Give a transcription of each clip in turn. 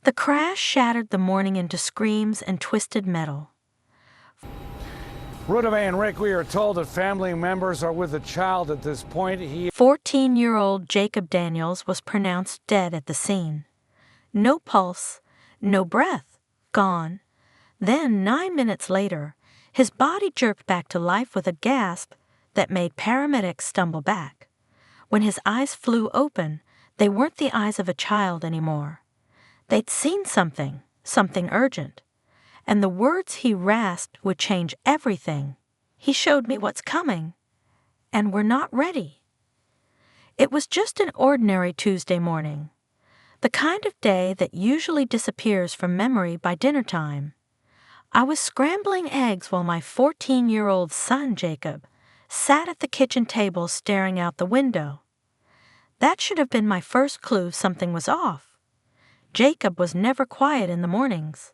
The crash shattered the morning into screams and twisted metal. Rudame and Rick, we are told that family members are with the child at this point. 14-year-old Jacob Daniels was pronounced dead at the scene. No pulse, no breath, gone. Then, 9 minutes later, his body jerked back to life with a gasp that made paramedics stumble back. When his eyes flew open, they weren't the eyes of a child anymore. They'd seen something urgent. And the words he rasped would change everything. He showed me what's coming, and we're not ready. It was just an ordinary Tuesday morning, the kind of day that usually disappears from memory by dinner time. I was scrambling eggs while my 14-year-old son, Jacob, sat at the kitchen table staring out the window. That should have been my first clue something was off. Jacob was never quiet in the mornings.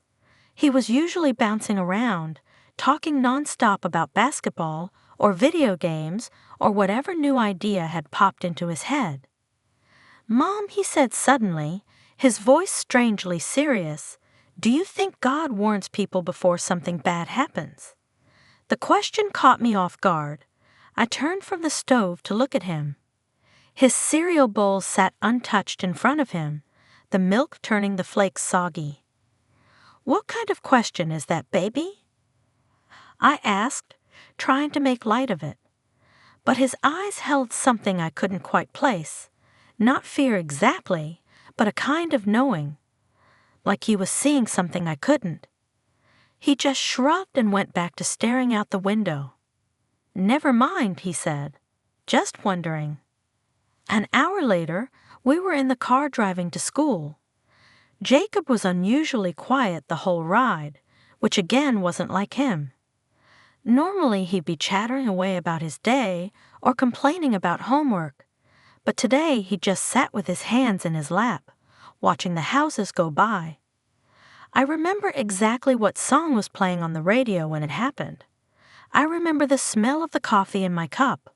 He was usually bouncing around, talking nonstop about basketball or video games or whatever new idea had popped into his head. "Mom," he said suddenly, his voice strangely serious, "do you think God warns people before something bad happens?" The question caught me off guard. I turned from the stove to look at him. His cereal bowl sat untouched in front of him, the milk turning the flakes soggy. "What kind of question is that, baby?" I asked, trying to make light of it. But his eyes held something I couldn't quite place. Not fear exactly, but a kind of knowing. Like he was seeing something I couldn't. He just shrugged and went back to staring out the window. "Never mind," he said. "Just wondering." An hour later, we were in the car driving to school. Jacob was unusually quiet the whole ride, which again wasn't like him. Normally he'd be chattering away about his day or complaining about homework, but today he just sat with his hands in his lap, watching the houses go by. I remember exactly what song was playing on the radio when it happened. I remember the smell of the coffee in my cup.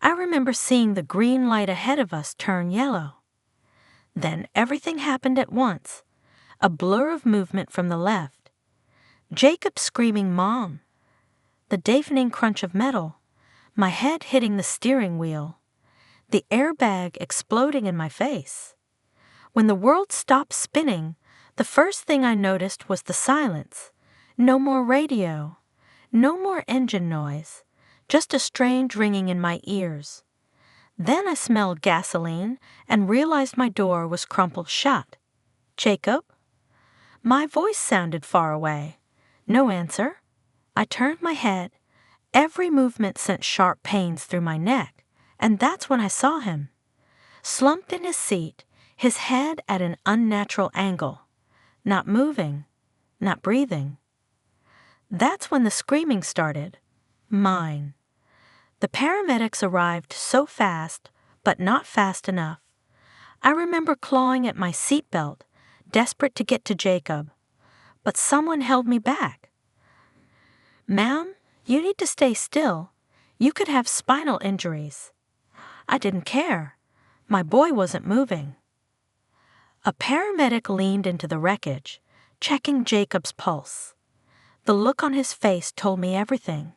I remember seeing the green light ahead of us turn yellow. Then everything happened at once, a blur of movement from the left. Jacob screaming, "Mom!" The deafening crunch of metal, my head hitting the steering wheel, the airbag exploding in my face. When the world stopped spinning, the first thing I noticed was the silence. No more radio, no more engine noise, just a strange ringing in my ears. Then I smelled gasoline and realized my door was crumpled shut. "Jacob?" My voice sounded far away. No answer. I turned my head. Every movement sent sharp pains through my neck, and that's when I saw him. Slumped in his seat, his head at an unnatural angle. Not moving, not breathing. That's when the screaming started. Mine. The paramedics arrived so fast, but not fast enough. I remember clawing at my seatbelt, desperate to get to Jacob. But someone held me back. "Ma'am, you need to stay still. You could have spinal injuries." I didn't care. My boy wasn't moving. A paramedic leaned into the wreckage, checking Jacob's pulse. The look on his face told me everything.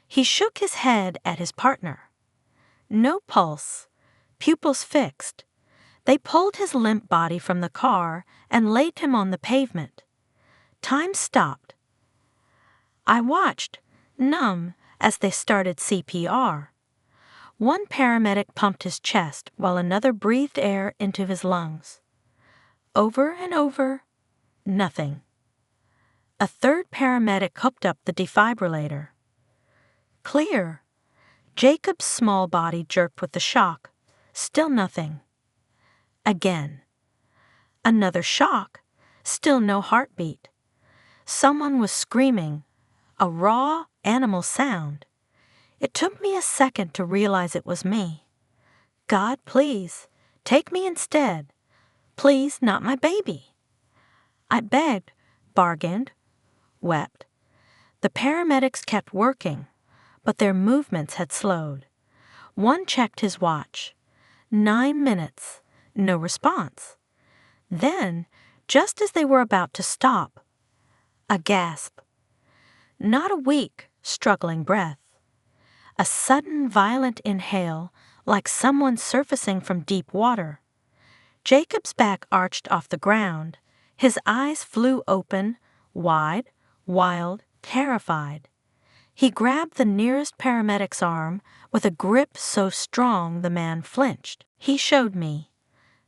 He shook his head at his partner. No pulse, pupils fixed. They pulled his limp body from the car and laid him on the pavement. Time stopped. I watched, numb, as they started CPR. One paramedic pumped his chest while another breathed air into his lungs. Over and over, nothing. A third paramedic hooked up the defibrillator. Clear. Jacob's small body jerked with the shock. Still nothing. Again. Another shock. Still no heartbeat. Someone was screaming, a raw, animal sound. It took me a second to realize it was me. "God, please, take me instead. Please, not my baby." I begged, bargained, wept. The paramedics kept working, but their movements had slowed. One checked his watch. 9 minutes, no response. Then just as they were about to stop. A gasp. Not a weak, struggling breath. A sudden, violent inhale, like someone surfacing from deep water. Jacob's back arched off the ground. His eyes flew open, wide, wild, terrified. He grabbed the nearest paramedic's arm with a grip so strong the man flinched. He showed me.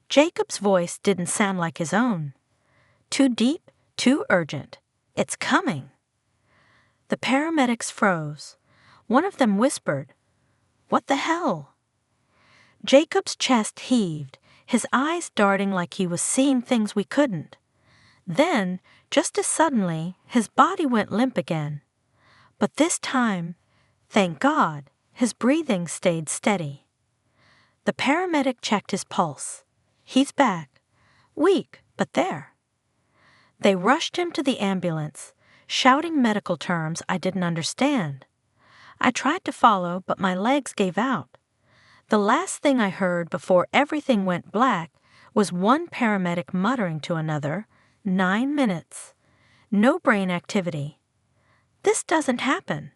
Jacob's voice didn't sound like his own. Too deep, too urgent. It's coming. The paramedics froze. One of them whispered, "What the hell?" Jacob's chest heaved, his eyes darting like he was seeing things we couldn't. Then, just as suddenly, his body went limp again. But this time, thank God, his breathing stayed steady. The paramedic checked his pulse. He's back. Weak, but there. They rushed him to the ambulance, shouting medical terms I didn't understand. I tried to follow, but my legs gave out. The last thing I heard before everything went black was one paramedic muttering to another, 9 minutes. No brain activity. This doesn't happen.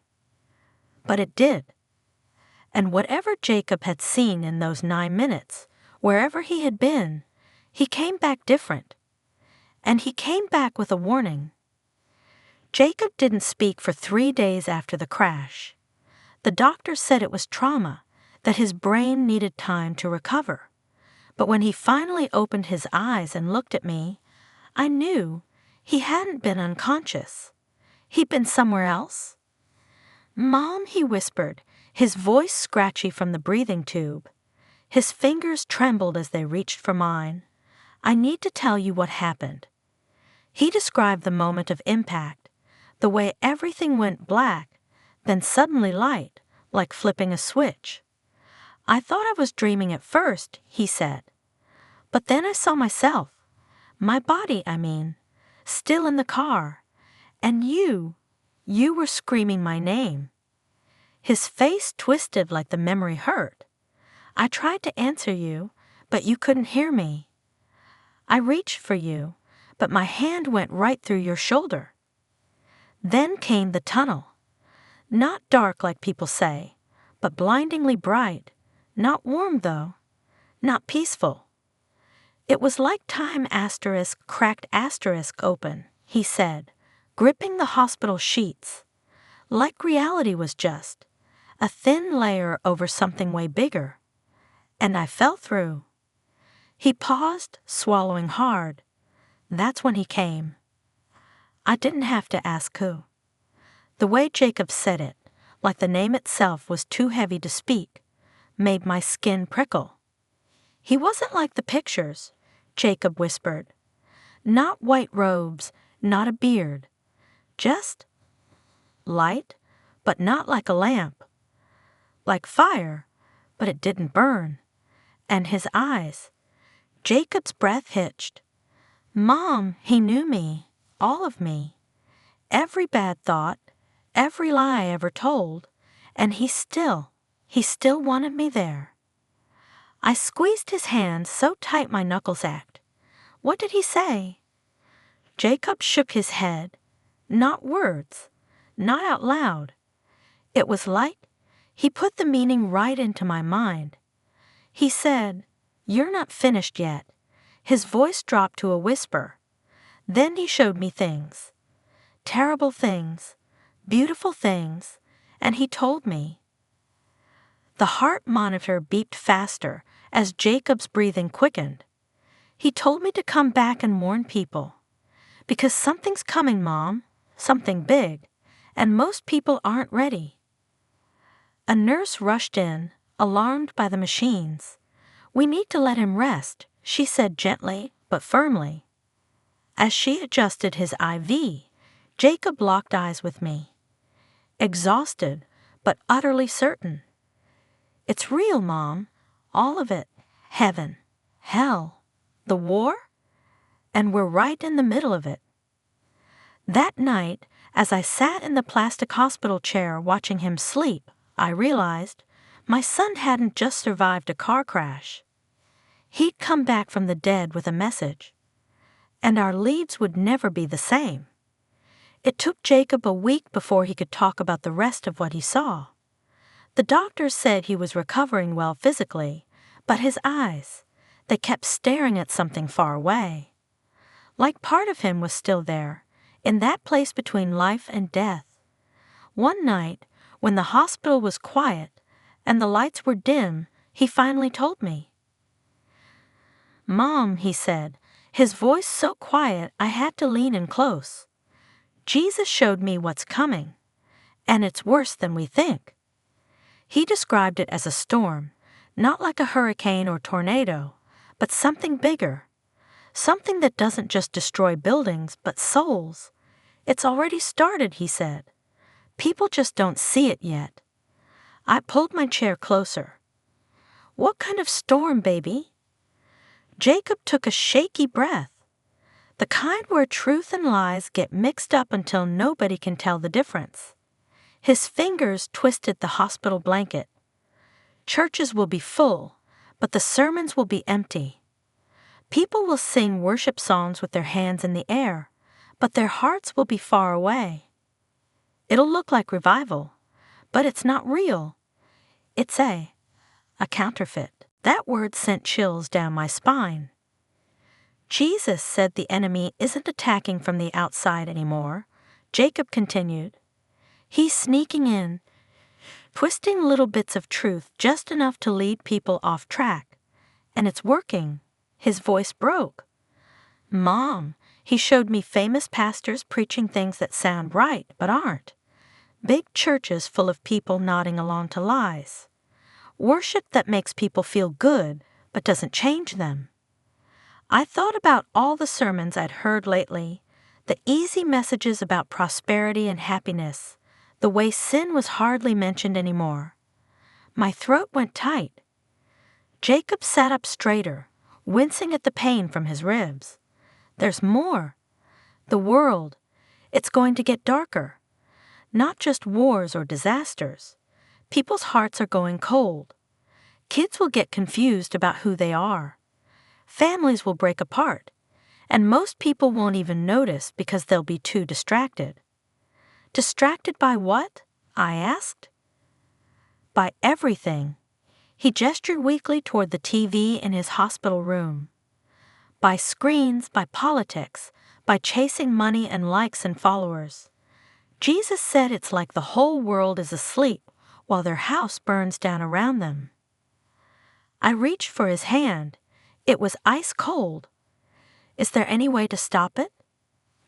But it did. And whatever Jacob had seen in those 9 minutes, wherever he had been, he came back different. And he came back with a warning. Jacob didn't speak for 3 days after the crash. The doctor said it was trauma, that his brain needed time to recover. But when he finally opened his eyes and looked at me, I knew he hadn't been unconscious. He'd been somewhere else. "Mom," he whispered, his voice scratchy from the breathing tube. His fingers trembled as they reached for mine. "I need to tell you what happened." He described the moment of impact, the way everything went black, then suddenly light, like flipping a switch. "I thought I was dreaming at first," he said. "But then I saw myself, my body, I mean, still in the car, and you were screaming my name." His face twisted like the memory hurt. "I tried to answer you, but you couldn't hear me. I reached for you, but my hand went right through your shoulder." Then came the tunnel. Not dark like people say, but blindingly bright. Not warm, though. Not peaceful. "It was like time asterisk cracked asterisk open," he said, gripping the hospital sheets. Like reality was just a thin layer over something way bigger. And I fell through. He paused, swallowing hard. That's when he came. I didn't have to ask who. The way Jacob said it, like the name itself was too heavy to speak, made my skin prickle. "He wasn't like the pictures," Jacob whispered. "Not white robes, not a beard. Just light, but not like a lamp. Like fire, but it didn't burn. And his eyes." Jacob's breath hitched. "Mom, he knew me, all of me. Every bad thought, every lie I ever told, and he still wanted me there." I squeezed his hand so tight my knuckles ached. "What did he say?" Jacob shook his head. Not words, not out loud. It was like he put the meaning right into my mind. He said, "You're not finished yet." His voice dropped to a whisper. Then he showed me things. Terrible things, beautiful things, and he told me. The heart monitor beeped faster as Jacob's breathing quickened. He told me to come back and warn people. Because something's coming, Mom, something big, and most people aren't ready. A nurse rushed in, alarmed by the machines. "We need to let him rest," she said gently but firmly. As she adjusted his IV, Jacob locked eyes with me. Exhausted, but utterly certain. "It's real, Mom. All of it. Heaven. Hell. The war? And we're right in the middle of it." That night, as I sat in the plastic hospital chair watching him sleep, I realized my son hadn't just survived a car crash. He'd come back from the dead with a message. and our leaves would never be the same. It took Jacob a week before he could talk about the rest of what he saw. The doctors said he was recovering well physically, but his eyes, they kept staring at something far away. Like part of him was still there, in that place between life and death. One night, when the hospital was quiet and the lights were dim, he finally told me. "Mom," he said, his voice so quiet I had to lean in close. "Jesus showed me what's coming, and it's worse than we think." He described it as a storm, not like a hurricane or tornado, but something bigger, something that doesn't just destroy buildings, but souls. "It's already started," he said. "People just don't see it yet." I pulled my chair closer. "What kind of storm, baby?" Jacob took a shaky breath, the kind where truth and lies get mixed up until nobody can tell the difference. His fingers twisted the hospital blanket. "Churches will be full, but the sermons will be empty. People will sing worship songs with their hands in the air, but their hearts will be far away. It'll look like revival, but it's not real. It's a counterfeit." That word sent chills down my spine. "Jesus said the enemy isn't attacking from the outside anymore," Jacob continued. "He's sneaking in, twisting little bits of truth just enough to lead people off track. And it's working." His voice broke. "Mom," he showed me famous pastors preaching things that sound right but aren't. Big churches full of people nodding along to lies. Worship that makes people feel good but doesn't change them. I thought about all the sermons I'd heard lately, the easy messages about prosperity and happiness, the way sin was hardly mentioned anymore. My throat went tight. Jacob sat up straighter, wincing at the pain from his ribs. "There's more. The world, it's going to get darker. Not just wars or disasters. People's hearts are going cold. Kids will get confused about who they are. Families will break apart, and most people won't even notice because they'll be too distracted." "Distracted by what?" I asked. "By everything." He gestured weakly toward the TV in his hospital room. "By screens, by politics, by chasing money and likes and followers. Jesus said it's like the whole world is asleep while their house burns down around them." I reached for his hand. It was ice cold. "Is there any way to stop it?"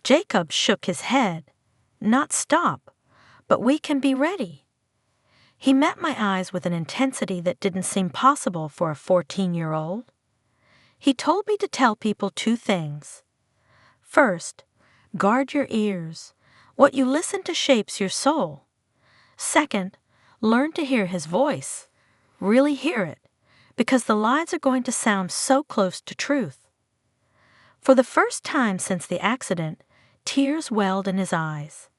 Jacob shook his head. "Not stop, but we can be ready." He met my eyes with an intensity that didn't seem possible for a 14-year-old. He told me to tell people two things. First, guard your ears. What you listen to shapes your soul. Second, learn to hear his voice. Really hear it, because the lies are going to sound so close to truth. For the first time since the accident, tears welled in his eyes.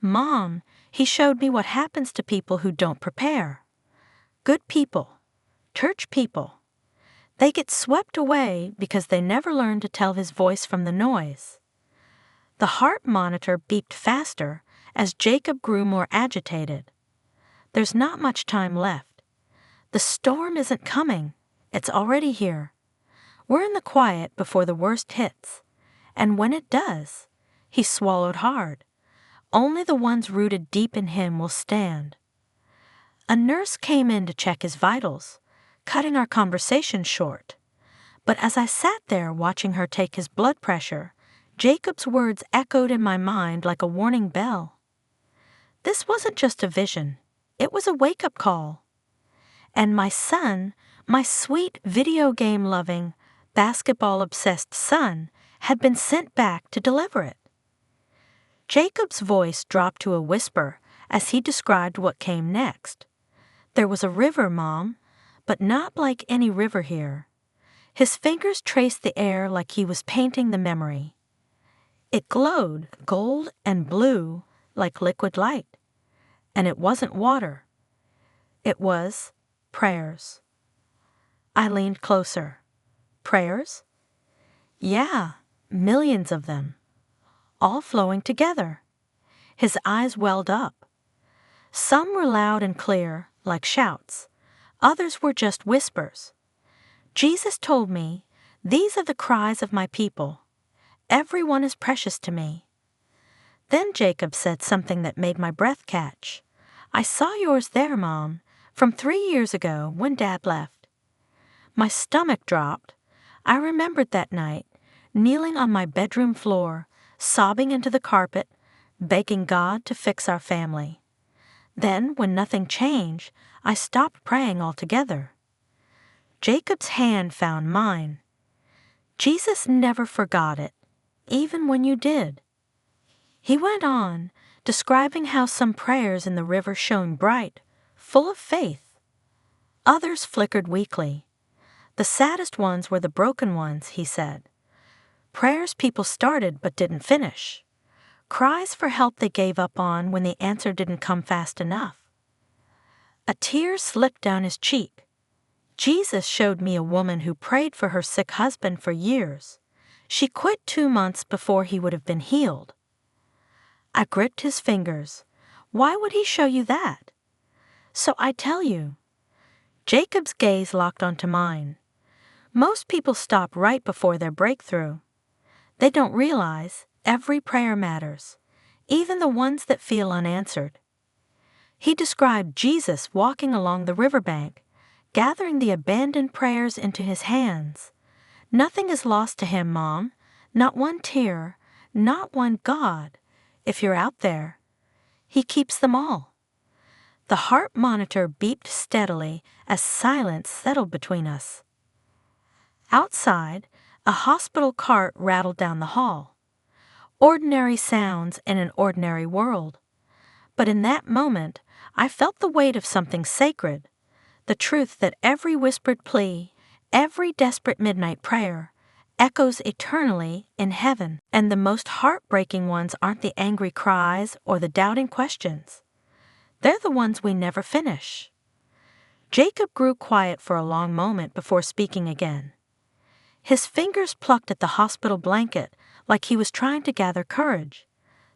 "Mom," he showed me what happens to people who don't prepare. Good people, church people. They get swept away because they never learn to tell his voice from the noise. The heart monitor beeped faster as Jacob grew more agitated. "There's not much time left. The storm isn't coming. It's already here. We're in the quiet before the worst hits. And when it does," he swallowed hard, "only the ones rooted deep in him will stand." A nurse came in to check his vitals, cutting our conversation short. But as I sat there watching her take his blood pressure, Jacob's words echoed in my mind like a warning bell. This wasn't just a vision. It was a wake-up call. And my son, my sweet video game-loving, basketball-obsessed son, had been sent back to deliver it. Jacob's voice dropped to a whisper as he described what came next. "There was a river, Mom, but not like any river here." His fingers traced the air like he was painting the memory. It glowed gold and blue like liquid light. And it wasn't water. It was prayers. I leaned closer. "Prayers?" "Yeah, millions of them, all flowing together. His eyes welled up. Some were loud and clear, like shouts. Others were just whispers. Jesus told me, "These are the cries of my people. Everyone is precious to me." Then Jacob said something that made my breath catch. "I saw yours there, Mom, from 3 years ago when Dad left." My stomach dropped. I remembered that night, kneeling on my bedroom floor, sobbing into the carpet, begging God to fix our family. Then, when nothing changed, I stopped praying altogether. Jacob's hand found mine. Jesus never forgot it, even when you did. He went on, describing how some prayers in the river shone bright, full of faith. Others flickered weakly. The saddest ones were the broken ones, he said. Prayers people started but didn't finish. Cries for help they gave up on when the answer didn't come fast enough. A tear slipped down his cheek. Jesus showed me a woman who prayed for her sick husband for years. She quit 2 months before he would have been healed. I gripped his fingers. Why would he show you that? So I tell you. Jacob's gaze locked onto mine. Most people stop right before their breakthrough. They don't realize every prayer matters, even the ones that feel unanswered. He described Jesus walking along the riverbank, gathering the abandoned prayers into his hands. Nothing is lost to him, Mom. Not one tear, not one God, if you're out there. He keeps them all. The heart monitor beeped steadily as silence settled between us. Outside, a hospital cart rattled down the hall. Ordinary sounds in an ordinary world. But in that moment, I felt the weight of something sacred, the truth that every whispered plea, every desperate midnight prayer, echoes eternally in heaven. And the most heartbreaking ones aren't the angry cries or the doubting questions. They're the ones we never finish. Jacob grew quiet for a long moment before speaking again. His fingers plucked at the hospital blanket like he was trying to gather courage.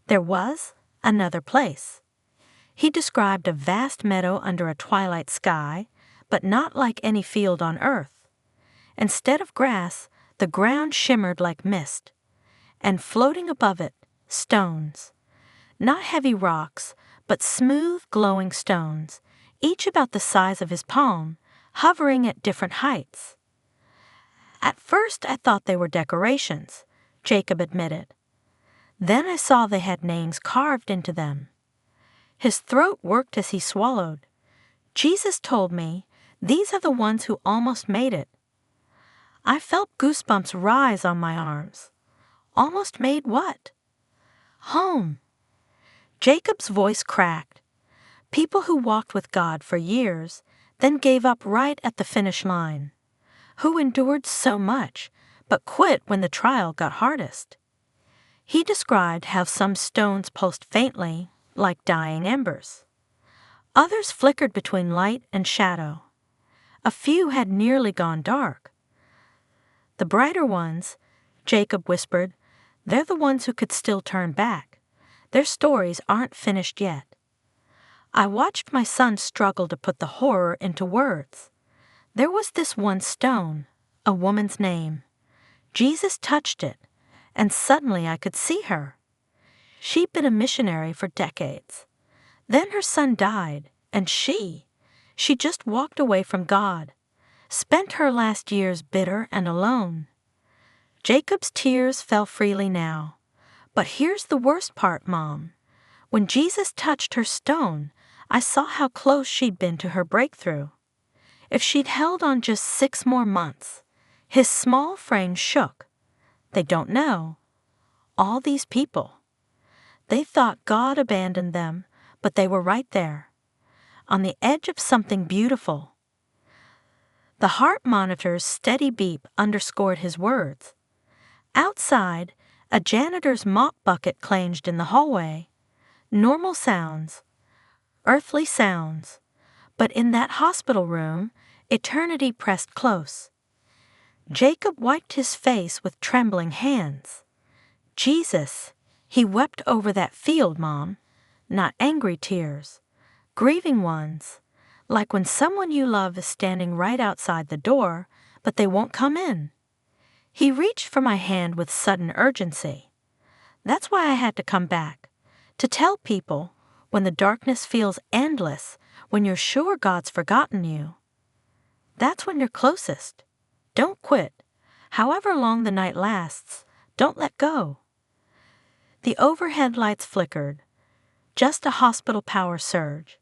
There was another place. He described a vast meadow under a twilight sky, but not like any field on earth. Instead of grass, the ground shimmered like mist, and floating above it, stones. Not heavy rocks, but smooth, glowing stones, each about the size of his palm, hovering at different heights. At first I thought they were decorations, Jacob admitted. Then I saw they had names carved into them. His throat worked as he swallowed. Jesus told me, "These are the ones who almost made it." I felt goosebumps rise on my arms. Almost made what? Home. Jacob's voice cracked. People who walked with God for years, then gave up right at the finish line. Who endured so much, but quit when the trial got hardest. He described how some stones pulsed faintly, like dying embers. Others flickered between light and shadow. A few had nearly gone dark. The brighter ones, Jacob whispered, they're the ones who could still turn back. Their stories aren't finished yet. I watched my son struggle to put the horror into words. There was this one stone, a woman's name. Jesus touched it, and suddenly I could see her. She'd been a missionary for decades. Then her son died, and she just walked away from God, spent her last years bitter and alone. Jacob's tears fell freely now. But here's the worst part, Mom. When Jesus touched her stone, I saw how close she'd been to her breakthrough. If she'd held on just 6 more months, his small frame shook. They don't know. All these people. They thought God abandoned them, but they were right there, on the edge of something beautiful. The heart monitor's steady beep underscored his words. Outside, a janitor's mop bucket clanged in the hallway. Normal sounds, earthly sounds, but in that hospital room, eternity pressed close. Jacob wiped his face with trembling hands. Jesus, he wept over that field, Mom. Not angry tears, grieving ones, like when someone you love is standing right outside the door, but they won't come in. He reached for my hand with sudden urgency. That's why I had to come back, to tell people when the darkness feels endless, when you're sure God's forgotten you. That's when you're closest. Don't quit. However long the night lasts, don't let go. The overhead lights flickered, just a hospital power surge,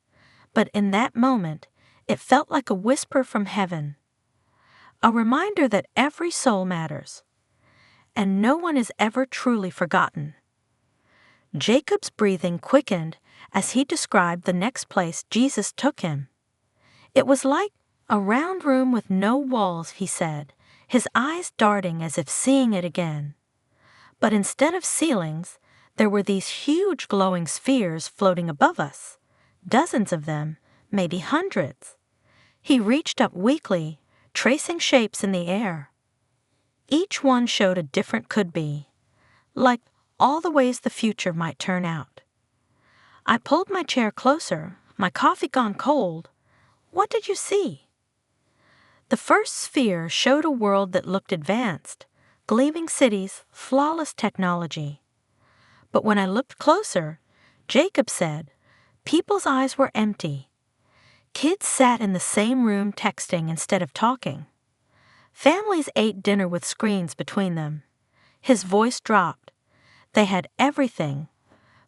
but in that moment, it felt like a whisper from heaven. A reminder that every soul matters, and no one is ever truly forgotten. Jacob's breathing quickened as he described the next place Jesus took him. It was like a round room with no walls, he said, his eyes darting as if seeing it again. But instead of ceilings, there were these huge glowing spheres floating above us, dozens of them, maybe hundreds. He reached up weakly, tracing shapes in the air. Each one showed a different could-be, like all the ways the future might turn out. I pulled my chair closer, my coffee gone cold. What did you see? The first sphere showed a world that looked advanced, gleaming cities, flawless technology. But when I looked closer, Jacob said, people's eyes were empty. Kids sat in the same room texting instead of talking. Families ate dinner with screens between them. His voice dropped. They had everything,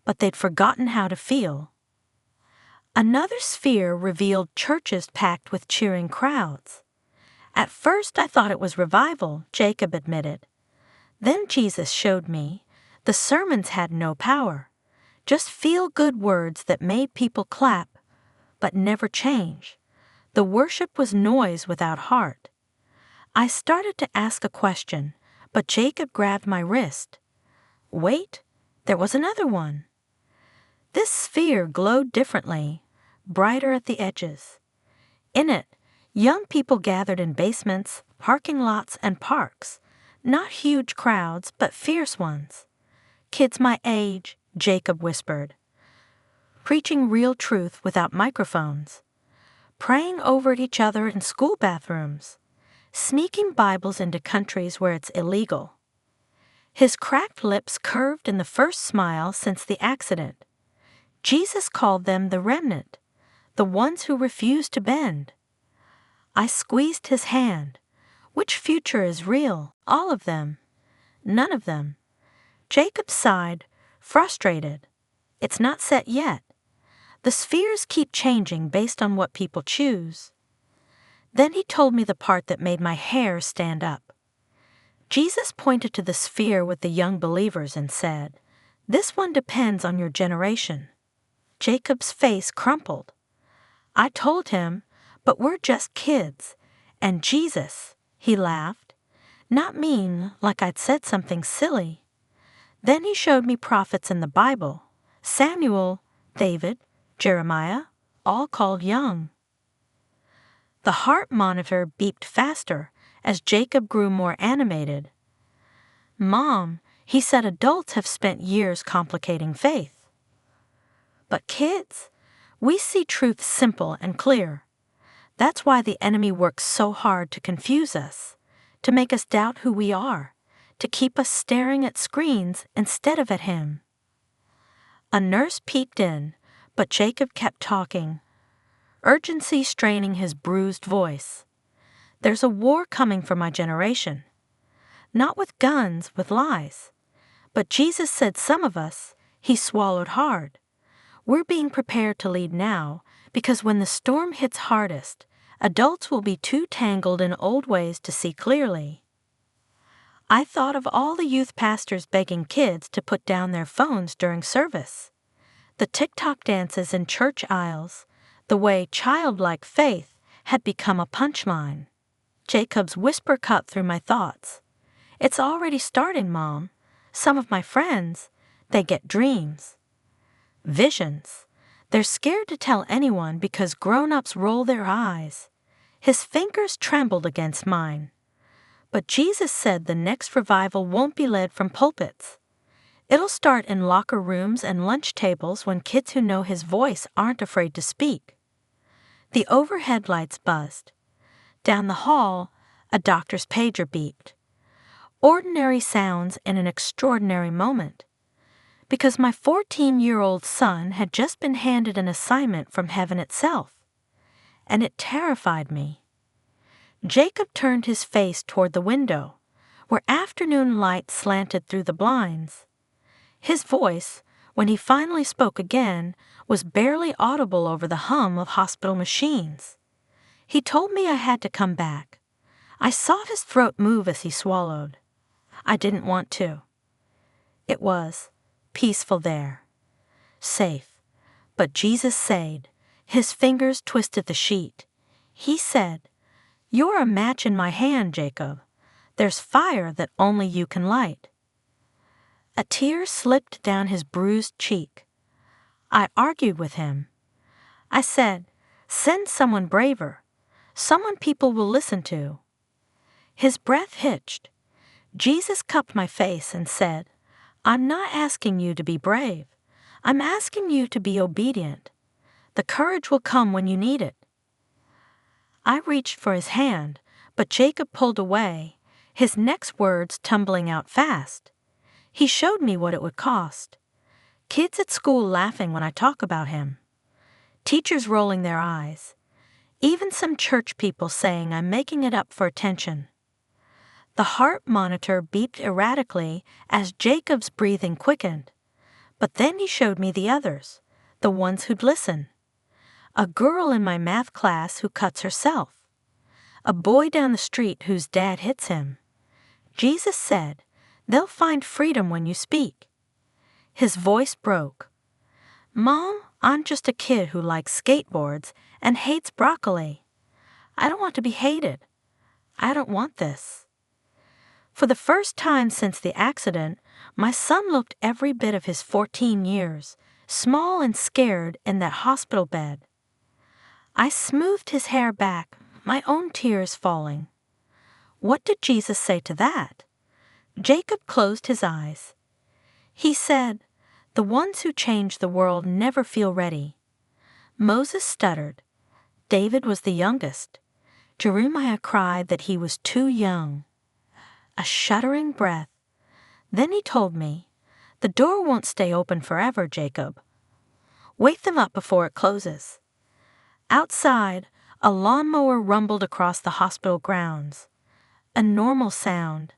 but they'd forgotten how to feel. Another sphere revealed churches packed with cheering crowds. At first I thought it was revival, Jacob admitted. Then Jesus showed me the sermons had no power, just feel-good words that made people clap, but never change. The worship was noise without heart. I started to ask a question, but Jacob grabbed my wrist. Wait, there was another one. This sphere glowed differently, brighter at the edges. In it, young people gathered in basements, parking lots, and parks. Not huge crowds, but fierce ones. Kids my age, Jacob whispered. Preaching real truth without microphones. Praying over at each other in school bathrooms. Sneaking Bibles into countries where it's illegal. His cracked lips curved in the first smile since the accident. Jesus called them the remnant, the ones who refused to bend. I squeezed his hand. Which future is real? All of them. None of them. Jacob sighed, frustrated. It's not set yet. The spheres keep changing based on what people choose. Then he told me the part that made my hair stand up. Jesus pointed to the sphere with the young believers and said, "This one depends on your generation." Jacob's face crumpled. I told him, "But we're just kids." And Jesus, he laughed, not mean, like I'd said something silly. Then he showed me prophets in the Bible, Samuel, David, Jeremiah, all called young. The heart monitor beeped faster as Jacob grew more animated. Mom, he said adults have spent years complicating faith. But kids, we see truth simple and clear. That's why the enemy works so hard to confuse us, to make us doubt who we are, to keep us staring at screens instead of at him. A nurse peeked in, but Jacob kept talking, urgency straining his bruised voice. There's a war coming for my generation. Not with guns, with lies. But Jesus said some of us, he swallowed hard. We're being prepared to lead now, because when the storm hits hardest, adults will be too tangled in old ways to see clearly. I thought of all the youth pastors begging kids to put down their phones during service. The TikTok dances in church aisles, the way childlike faith had become a punchline. Jacob's whisper cut through my thoughts. It's already starting, Mom. Some of my friends, they get dreams. Visions. They're scared to tell anyone because grown-ups roll their eyes. His fingers trembled against mine. But Jesus said the next revival won't be led from pulpits. It'll start in locker rooms and lunch tables when kids who know his voice aren't afraid to speak. The overhead lights buzzed. Down the hall, a doctor's pager beeped. Ordinary sounds in an extraordinary moment. Because my 14-year-old son had just been handed an assignment from heaven itself. And it terrified me. Jacob turned his face toward the window, where afternoon light slanted through the blinds. His voice, when he finally spoke again, was barely audible over the hum of hospital machines. He told me I had to come back. I saw his throat move as he swallowed. I didn't want to. It was peaceful there. Safe. But Jesus said, his fingers twisted the sheet. He said, "You're a match in my hand, Jacob. There's fire that only you can light." A tear slipped down his bruised cheek. I argued with him. I said, "Send someone braver, someone people will listen to." His breath hitched. Jesus cupped my face and said, "I'm not asking you to be brave. I'm asking you to be obedient. The courage will come when you need it." I reached for his hand, but Jacob pulled away, his next words tumbling out fast. He showed me what it would cost. Kids at school laughing when I talk about him. Teachers rolling their eyes. Even some church people saying I'm making it up for attention. The heart monitor beeped erratically as Jacob's breathing quickened. But then he showed me the others, the ones who'd listen. A girl in my math class who cuts herself. A boy down the street whose dad hits him. Jesus said, "They'll find freedom when you speak." His voice broke. "Mom, I'm just a kid who likes skateboards and hates broccoli. I don't want to be hated. I don't want this." For the first time since the accident, my son looked every bit of his 14 years, small and scared in that hospital bed. I smoothed his hair back, my own tears falling. What did Jesus say to that? Jacob closed his eyes. He said, "The ones who change the world never feel ready." Moses stuttered. David was the youngest. Jeremiah cried that he was too young. A shuddering breath. Then he told me, "The door won't stay open forever, Jacob. Wake them up before it closes." Outside, a lawnmower rumbled across the hospital grounds. A normal sound.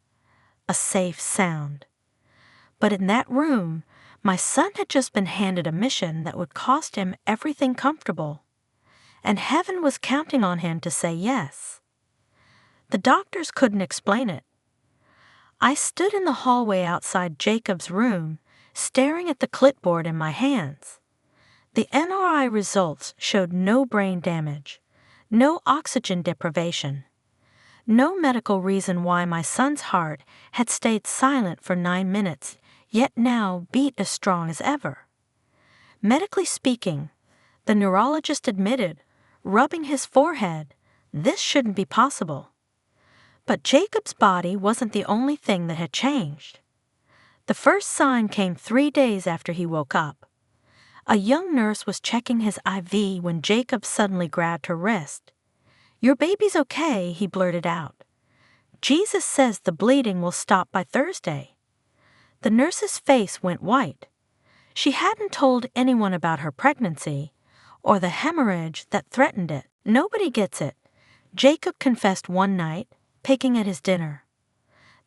A safe sound. But in that room, my son had just been handed a mission that would cost him everything comfortable. And heaven was counting on him to say yes. The doctors couldn't explain it. I stood in the hallway outside Jacob's room, staring at the clipboard in my hands. The MRI results showed no brain damage, no oxygen deprivation. No medical reason why my son's heart had stayed silent for 9 minutes, yet now beat as strong as ever. Medically speaking, the neurologist admitted, rubbing his forehead, this shouldn't be possible. But Jacob's body wasn't the only thing that had changed. The first sign came 3 days after he woke up. A young nurse was checking his IV when Jacob suddenly grabbed her wrist. "Your baby's okay," he blurted out. "Jesus says the bleeding will stop by Thursday." The nurse's face went white. She hadn't told anyone about her pregnancy or the hemorrhage that threatened it. Nobody gets it. Jacob confessed one night, picking at his dinner.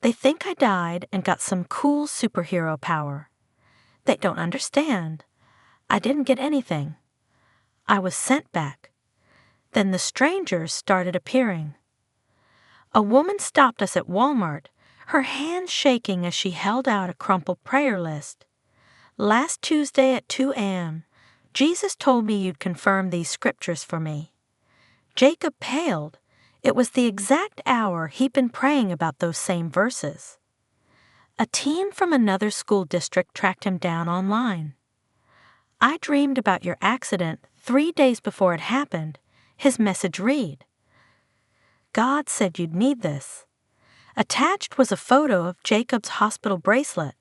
They think I died and got some cool superhero power. They don't understand. I didn't get anything. I was sent back. Then the strangers started appearing. A woman stopped us at Walmart, her hands shaking as she held out a crumpled prayer list. "Last Tuesday at 2 a.m., Jesus told me you'd confirm these scriptures for me." Jacob paled. It was the exact hour he'd been praying about those same verses. A teen from another school district tracked him down online. "I dreamed about your accident 3 days before it happened," his message read. "God said you'd need this." Attached was a photo of Jacob's hospital bracelet,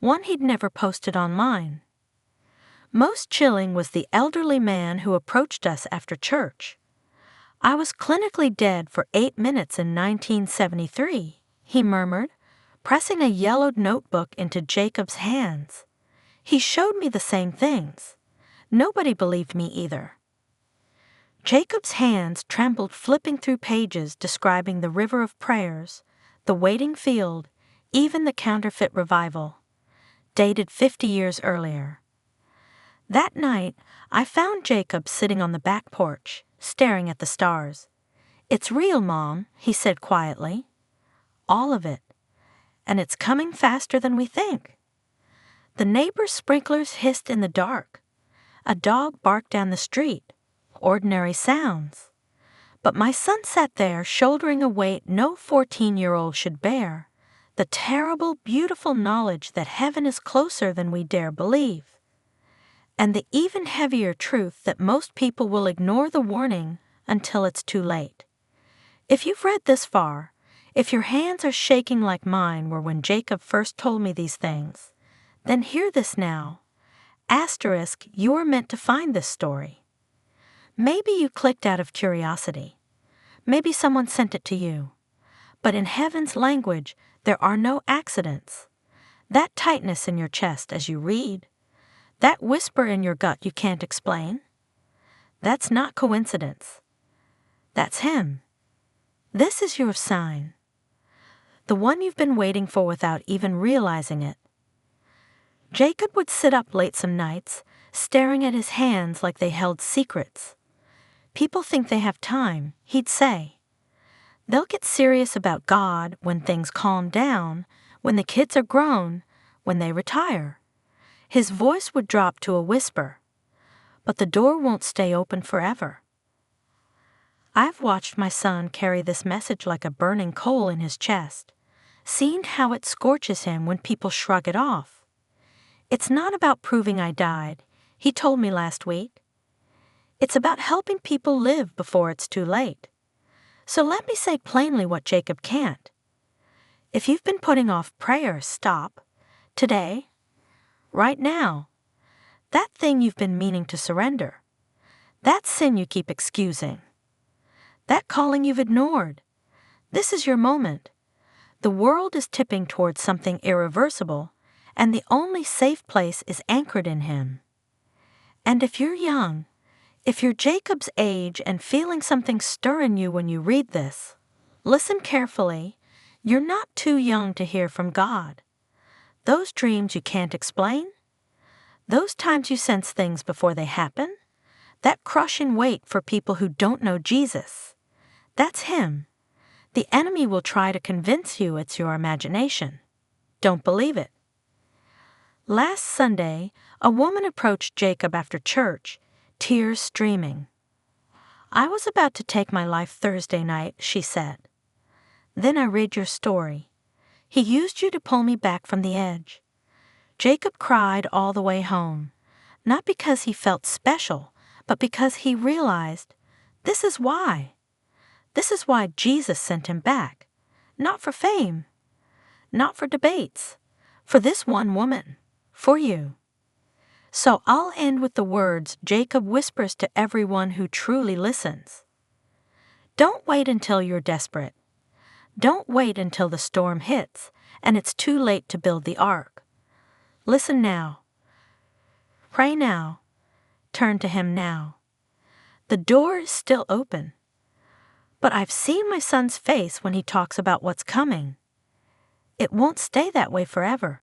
one he'd never posted online. Most chilling was the elderly man who approached us after church. "I was clinically dead for 8 minutes in 1973, he murmured, pressing a yellowed notebook into Jacob's hands. He showed me the same things. Nobody believed me either. Jacob's hands trembled, flipping through pages describing the river of prayers, the waiting field, even the counterfeit revival, dated 50 years earlier. That night, I found Jacob sitting on the back porch, staring at the stars. "It's real, Mom," he said quietly. "All of it. And it's coming faster than we think." The neighbor's sprinklers hissed in the dark. A dog barked down the street. Ordinary sounds. But my son sat there, shouldering a weight no 14-year-old should bear, the terrible, beautiful knowledge that heaven is closer than we dare believe. And the even heavier truth that most people will ignore the warning until it's too late. If you've read this far, if your hands are shaking like mine were when Jacob first told me these things, then hear this now. Asterisk, you're meant to find this story. Maybe you clicked out of curiosity. Maybe someone sent it to you. But in heaven's language, there are no accidents. That tightness in your chest as you read, that whisper in your gut you can't explain, that's not coincidence. That's him. This is your sign. The one you've been waiting for without even realizing it. Jacob would sit up late some nights, staring at his hands like they held secrets. "People think they have time," he'd say. "They'll get serious about God when things calm down, when the kids are grown, when they retire." His voice would drop to a whisper. But the door won't stay open forever. I've watched my son carry this message like a burning coal in his chest, seen how it scorches him when people shrug it off. "It's not about proving I died," he told me last week. "It's about helping people live before it's too late." So let me say plainly what Jacob can't. If you've been putting off prayer, stop. Today. Right now. That thing you've been meaning to surrender. That sin you keep excusing. That calling you've ignored. This is your moment. The world is tipping towards something irreversible, and the only safe place is anchored in him. And if you're young, if you're Jacob's age and feeling something stir in you when you read this, listen carefully. You're not too young to hear from God. Those dreams you can't explain, those times you sense things before they happen, that crushing weight for people who don't know Jesus, that's him. The enemy will try to convince you it's your imagination. Don't believe it. Last Sunday, a woman approached Jacob after church, tears streaming. "I was about to take my life Thursday night," she said. "Then I read your story. He used you to pull me back from the edge." Jacob cried all the way home, not because he felt special, but because he realized, this is why. This is why Jesus sent him back. Not for fame, not for debates, for this one woman, for you. So I'll end with the words Jacob whispers to everyone who truly listens. Don't wait until you're desperate. Don't wait until the storm hits and it's too late to build the ark. Listen now. Pray now. Turn to him now. The door is still open. But I've seen my son's face when he talks about what's coming. It won't stay that way forever.